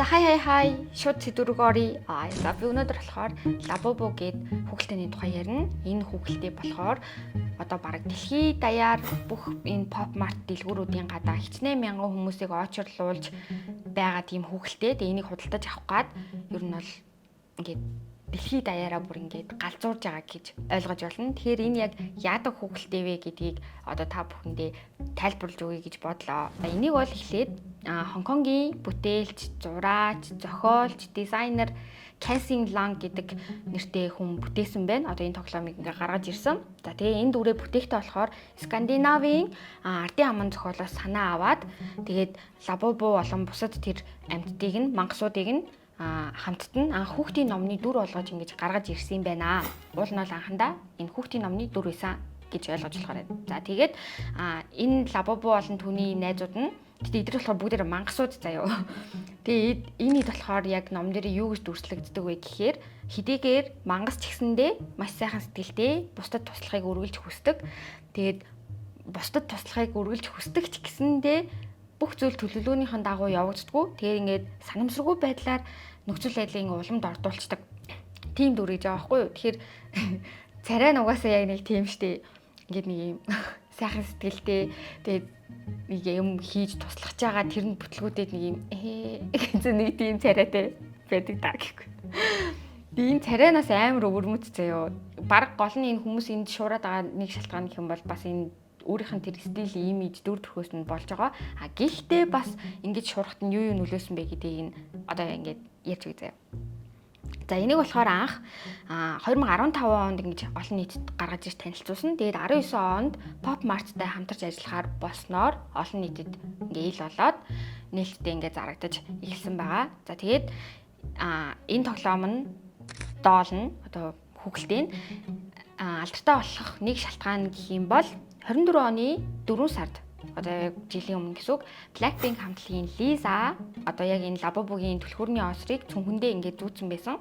За хай шууд сэдвүүрээ оръё. За би өнөөдөр болохоор Labubu гээд хүүхэлдэйний тухай ярина. Энэ хүүхэлдэй болохоор одоо бараг дэлхийд даяар бүх энэ pop mart дэлгүүрүүдийн гадаа хичнээн мянган хүмүүсийг очирлуулж байгаа тийм хүүхэлдэй. Тэгээ энийг худалдаж авах гад ер нь бол ингээд дэлхийд даяараа бүр ингээд галзуурж байгаа гэж ойлгож байна. Тэгэхээр энэ яг яадаг хүүхэлдэй вэ гэдгийг одоо та бүхэндээ тайлбарлаж өгье гэж бодлоо. Энийг бол эхлээд Хонконгийн бүтээлч, зураач, зохиолч, дизайнер Cassie Lang гэдэг нэртэй хүн бүтээсэн байна. Одоо энэ тоглоомыг ингээ гаргаж ирсэн. За тэгээ энэ дүрээ бүтээхтэй болохоор Скандинавийн ардын аман зохиолоос санаа аваад тэгээд Labubu болон бусад тэр амьтдыг нь мангасуудыг нь хамтд нь хүүхдийн номны дүр болгож ингэж гаргаж ирсэн юм байна. Уул нь бол анхандаа энэ хүүхдийн номны дүр байсан гэж ойлгож болохоор байна. За тэгээд энэ Labubu болон түүний найзууд нь эдгээр болохоор бүгдээр мангасууд заяа. Тэгээд энэ хэд болохоор яг ном дээр юу гэж дүрслэгддэг вэ гэхээр хэдийгээр мангас ч гэсэндээ маш сайхан сэтгэлтэй бусдад туслахыг үргэлж хүсдэг. Тэгээд бусдад туслахыг үргэлж хүсдэг ч гэсэндээ бүх зүйл төлөвлөгөөнийхэн дагуу явагддаггүй. Тэгээд ингээд санамсаргүй байдлаар нөхцөл байдлын уламд ордуулцдаг. Тийм дүр гэж байгаа байхгүй юу? Тэгэхээр царай нугасаа яг нэг тийм штэ. Ингээд нэг юм сайхан сэтгэлтэй тэгээд нэг юм хийж туслах байгаа тэр нь бүтлгүүдэд нэг юм гэсэн нэг тийм царайтай байдаг даа гэхгүй. Энэ царайнаас амар өвөрмөц заяа. Бараг гол нь энэ хүмүүс энд шуураад байгаа нэг шалтгаан гэх юм бол бас энэ өөрийнх нь тэр стил имиж дүр төрхөөс нь болж байгаа. Гэхдээ бас ингэж шуурхад нь юу нөлөөсөн бэ гэдгийг одоо ингэж ярьж үгүй заяа. За энийг болохоор анх 2015 онд ингэж олон нийтэд гаргаж ирж танилцуулсан. Тэгээд 19 онд Pop Mart-тай хамтарч ажиллахаар болсноор олон нийтэд ингээ ил болоод нээлттэй ингээ зарагдаж эхэлсэн байгаа. За тэгээд энэ тоглоом нь доол нь одоо хүүхэлдэйн алдартай болох нэг шалтгаан гэх юм бол 24 оны 4 сард одоо жилийн өмнө гэсэн үг Blackpink хамтлагийн Lisa одоо яг энэ Labubu-гийн түлхүүрний осрыг цүнхэндээ ингээд зүүцсэн байсан.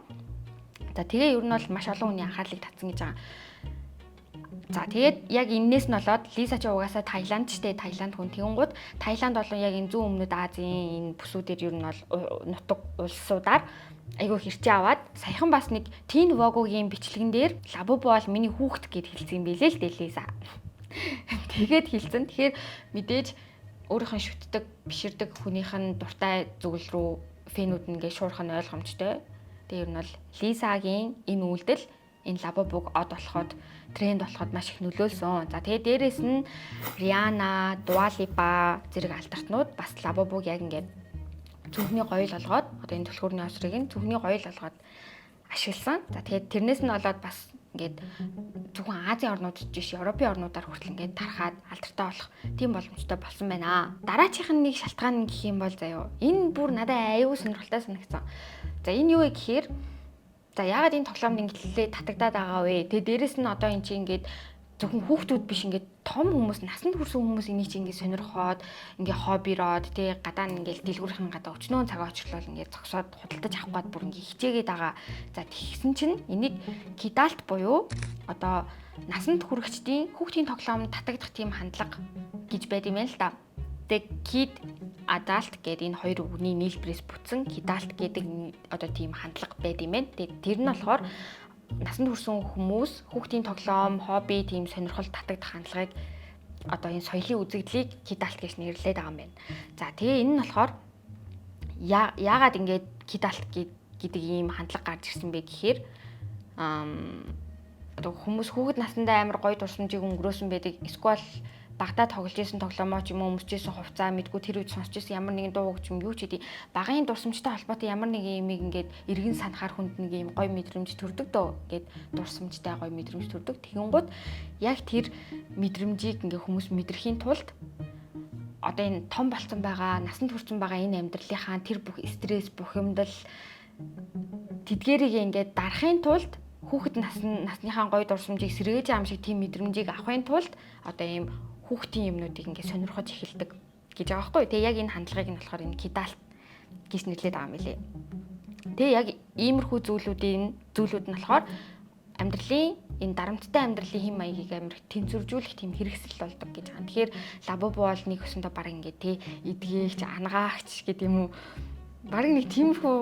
За тэгээ ер нь бол маш олон хүний анхаарлыг татсан гэж байгаа. За тэгээд яг энээс нь болоод Lisa ч угаасаа Таиландчтэй Таиланд хүн тэгэнгүүт Таиланд болон яг энэ зүүн өмнөд Азийн энэ бүсүүдээр ер нь бол нутаг улсуудаар айгүй хэрчээ аваад саяхан бас нэг Teen Vogue-гийн бичлэгэн дээр Labubu бол миний хүүхэд гэд хэлсэн юм билээ л дээ Lisa. Тэгээд хэлсэн. Тэгэхээр мэдээж өөрийнх нь шүтдэг, биширдэг хүнийх нь дуртай зүйл рүү фэнүүд нэгээ шуурах нь ойлгомжтой. Тэгээ ер нь бол Лисагийн энэ үйлдэл энэ Labubu-г од болоход тренд болоход маш их нөлөөлсөн. За тэгээ дээрэс нь Rihanna, Dua Lipa зэрэг алдартнууд бас Labubu-г яг ингээд зүрхний гоёл олгоод одоо энэ түлхүүрний осрыг нь зүрхний гоёл олгоод ашигласан. За тэгээд тэрнээс нь болоод бас ингээд зөвхөн Азийн орнуудад биш Европын орнуудаар хүртэл ингээд тархаад алдартай болох тийм боломжтой болсон байна. Дараачих нь нэг шалтгаан гэх юм бол заяа. Энэ бүр надад аюу сонирхолтой санагдсан. За энэ юу вэ гэхээр за яагаад энэ тоглоомд ингээд татагдаад байгаа вэ? Тэгээ дээрэс нь одоо эн чинь ингээд зөвхөн хүүхдүүд биш ингээд том хүмүүс насанд хүрсэн хүмүүс энийг чинь ингээд сонирхоод ингээд хоббироод тэгээ гадаа нь ингээд дэлгүүрийн гадаа өчнөө цагаа очлол ингээд зогсоод худалдаж авах гээд бүр ингээд хичээгээд байгаа. За тэгсэн чинь энийг Kidalt буюу одоо насанд хүрэгчдийн хүүхдийн тоглоомд татагдах тийм хандлага гэж байд юм байна л да. Тэгээ Kid Adult гэдэг энэ хоёр үгний нийлбэрээс бүтсэн Kidalt гэдэг одоо тийм хандлага байд юм байна. Тэгээ тэр нь болохоор насанд хүрсэн хүмүүс хүүхдийн тоглоом, хобби, тийм сонирхол татагдах хандлагыг одоо энэ соёлын үзэгдлийг Kidalt гэж нэрлэдэг байгаа юм байна. За тэгээ энэ нь болохоор яагаад ингэж Kidalt гэдэг ийм хандлага гарч ирсэн бэ гэхээр одоо хүмүүс хүүхэд насндаа амар гоё дурсамжийг өнгөрөөсөн байдаг. Эсвэл багтаа тоглож исэн тоглоомоо ч юм уу өмсөжсэн хувцаа мэдгүй тэр үед сонсч исэн ямар нэгэн дуу ч юм юу ч гэдэг багын дурсамжтай холбоотой ямар нэгэн юмыг ингээд эргэн санахаар хүнд нэг юм гоё мэдрэмж төрдөг дөө. Ингээд дурсамжтай гоё мэдрэмж төрдөг. Тэгэнгүүт яг тэр мэдрэмжийг ингээд хүмүүс мэдрэхийн тулд одоо энэ том болсон байгаа, насанд хүрсэн байгаа энэ амьдралынхаа тэр бүх стресс, бухимдал тэдгэрийг ингээд дарахын тулд хүүхэд насныхаа гоё дурсамжийг сэргээж аим шиг тийм мэдрэмжийг авахын тулд одоо ийм хүүхдийн юмнуудыг ингээд сонирхож эхэлдэг гэж байгаа байхгүй. Тэгээ яг энэ хандлагыг нь болохоор энэ Kidalt гэж нэрлэдэг байгаа юм билээ. Тэгээ яг иймэрхүү зүйлүүд нь болохоор амьдралын энэ дарамттай амьдралын хэм маягийг амар тэнцвэржүүлэх тийм хэрэгсэл болдог гэж байгаа. Тэгэхээр Labubu бол нэг өсөндөө баг ингээд тий эдгээрч, ангаагч гэдэг юм уу Бараг нэг тиймэрхүү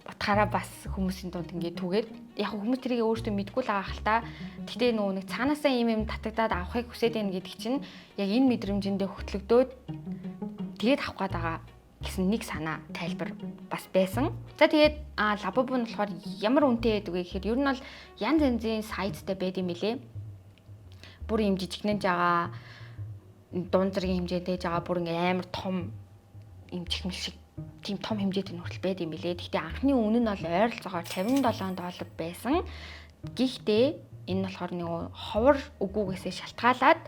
утгаараа бас хүмүүсийн дунд ингээд түгээд яг хүмүүс тэрийг өөртөө мэдгүй л байгаа хэл та. Гэтэ нөгөө нэг цаанаасаа юм татагдаад авахыг хүсээд байна гэдэг чинь яг энэ мэдрэмжэндээ хөтлөгдөөд тэгээд авах гээд байгаа гэсэн нэг санаа тайлбар бас байсан. За тэгээд Labubu нь болохоор ямар үнэтэй байдаг вэ гэхээр ер нь бол янз янзын сайттай байд юм билэ. Бүр юм жижигнэж байгаа дунд зэргийн хэмжээтэй байгаа бүр ингээ амар том юм чихмэл шиг тийм том хэмжээтэй нүртэл байд юм билэ. Гэхдээ анхны үнэ нь бол ойролцоогоор $57 байсан. Гэхдээ энэ болохоор нөгөө ховор үгүйгээсээ шалтгаалаад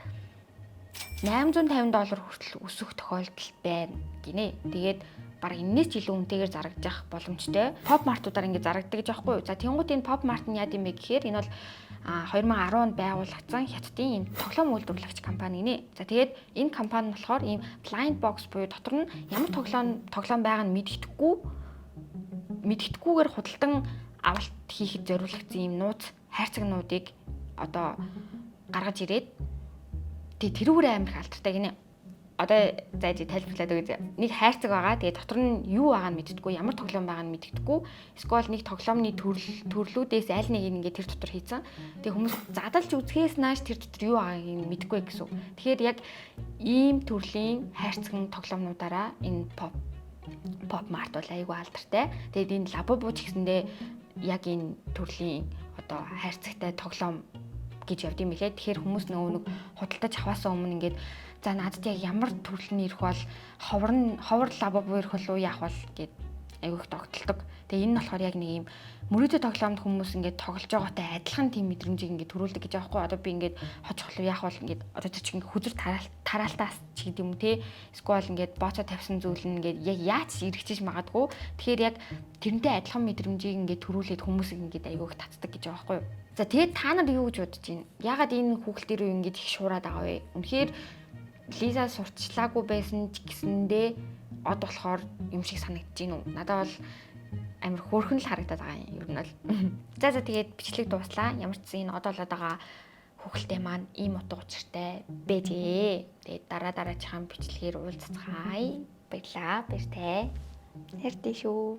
$850 хүртэл өсөх тохиолдол байна гинэ. Тэгээд бараг энэс ч илүү үнэтэйгээр зарагдах боломжтой. Pop Mart-уудаар ингэ зарагддаг гэж аахгүй юу? За тэнгуут энэ Pop Mart нь яа гэм бэ гэхээр энэ бол 2010 онд байгуулагдсан хятадын ийм тоглоом үйлдвэрлэгч компани нэ. За тэгээд энэ компани нь болохоор ийм blind box буюу дотор нь ямар тоглоом байгаа нь мэддэхгүйгээр худалдан авалт хийхэд зориулагдсан ийм нууц хайрцагнуудыг одоо гаргаж ирээд тэрүүгээр амар их алдартай гинэ. Одоо зайж тайлбарлаад өгье. Нэг хайрцаг байгаа. Тэгээ дотор нь юу байгаа нь мэддэггүй, ямар тоглоом байгаа нь мэддэггүй. Эсвэл нэг тоглоомны төрлүүдээс аль нэг ингээд тэр дотор хийцэн. Тэгээ хүмүүс задалж үзэхээс нааш тэр дотор юу байгааг нь мэдгүй гэсэн. Тэгэхээр яг ийм төрлийн хайрцагн тоглоомнуудаараа энэ Pop Mart бол айгүй алдартай. Тэгээд энэ Labubu ч гэсэндээ яг энэ төрлийн одоо хайрцагтай тоглоом гэж явд юм билээ. Тэгэхээр хүмүүс нэг худалдаж аваасаа өмнө ингээд за надад яг ямар төрлийн ирэх бол ховор Labubu ирэх болов уу яах бол гэд айгүйх тогтолдог. Тэгээ энэ нь болохоор яг нэг юм мөрөөдө тоглоомд хүмүүс ингээд тоглож байгаатай адилхан тийм мэдрэмжийг ингээд төрүүлдэг гэж аахгүй. Одоо би ингээд хожихлоо яах бол ингээд одоо ч ингээд хүзэр тараалтаас ч гэдэг юм те. Эсвэл ингээд бооцоо тавьсан зүйл нь ингээд яг яаж эргэжиж магадгүй. Тэгэхээр яг тэрнтэй адилхан мэдрэмжийг ингээд төрүүлээд хүмүүсийг ингээд айгүйх татдаг гэж байгаа байхгүй юу. За тэгээд та нар юу гэж бодож байна? Ягаад энэ хүүхэлдэр юу ингээд их шуураад байгаа вэ? Үнэхээр Лиза сурчлаагүй байсан ч гэсэндээ од болохоор юм шиг санагдаж байна уу? Надад бол амар хөөрхөн л харагдаад байгаа юм ер нь бол. За тэгээд бичлэг дууслаа. Ямар ч зэн энэ од болоод байгаа хүүхэлтэй маань ийм утга учиртай байжээ. Тэгээд дараачихан бичлэгээр уулзцгаая. Баярлаа. Баяртай. Хайртай шүү.